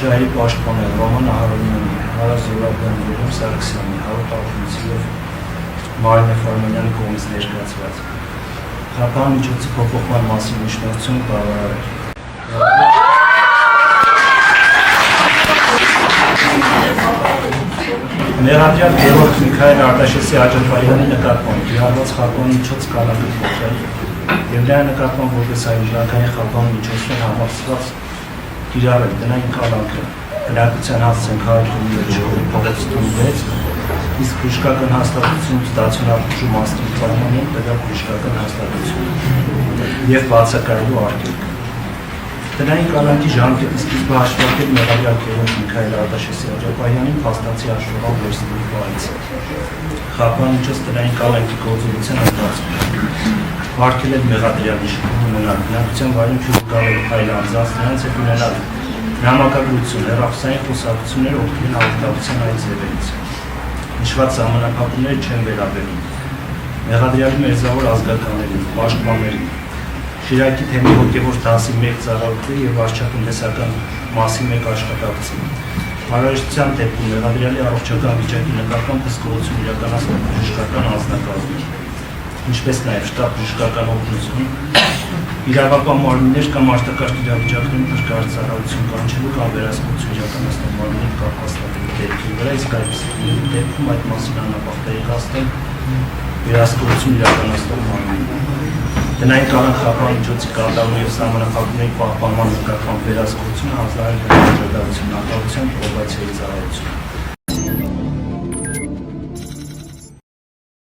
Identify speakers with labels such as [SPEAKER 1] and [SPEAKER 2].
[SPEAKER 1] Շահերի պաշտպանը Ռոման Ահարոնյանի, Արա Զորաբյանի, Եղեմ Սարգսյանի, Հարութ Ալթունցի և Մարինե Ֆարմանյանի կողմից ներկայացված խաղաղ միջոցի փոփոխման մասին միջնորդությունը բավարար էր։ Մեղադրյալ Գևորգ Միքայել Արտաշեսի Աջափարյանի նկատմամբ դիարված խաղաղ միջոց կալանք փոխել և նրա նկատմամբ որպես այժմնակային խաղաղ միջոցներ համակցված կիրառել տնային կալանքը գնահատության հասցեն քաղաքի ժողովի փողոցի 6, իսկ բժշկական հաստատություն ստացիոնար բուժու մասնիկ պայմանին տվյալ բժշկական հաստատություն և բացակայելու արգելք։ Տնային կալանքի ժամկետի սկիզբը հաշվարկել մեղադրյալ Գևորգ Միքայել Արտաշեսի Աջափարյանին փաստացի հաշվառալ վերցնելու պահից։ Խաղաղ միջոց տնային կալանքի գործունեության ընթացքում արգելել մեղադրյալի շփում ունենալ բնակության վայրում հյուր գալու այլ անձանց նրանց հետ ունենալ նամակագրություն, հեռախոսային խոսակցություններ օգտվել աղտավության այդ ձևերից։ Նշված սահմանափակումները չեն վերաբերում մեղադրյալի մերձավոր ազգականներին, պաշտպաններին, Շիրակի թեմի հոգևոր դասի մեկ ծառայողի և վարչատնտեսական մասի մեկ աշխատակցի։ Անհրաժեշտության դեպքում մեղադրյալի առողջական վիճակի նկատմամբ հսկողություն իրականացնել բժշկական անձնակազմի, ինչպես նաև շտապ բժշկական օգնություն, իրավապահ մարմիններ կամ արտակարգ իրավիճակներում փրկարար ծառայություն կանչելու կամ վերահսկողություն իրականացնել մարմինի կապաստատելու դեպքի վրա, իսկ այդպիսի դեպքում այդ մասին անապահ տեղեկացնել վերահսկողություն իրականացնող մարմինին։ Տնային կալանք խաղաղ միջոցի կատարումը և սահմանափակումների պահպանման նկատմամբ վերահսկողությունը հանձնարարել է Աջակցություն նախարարության պրոբացիայի ծառայությունը։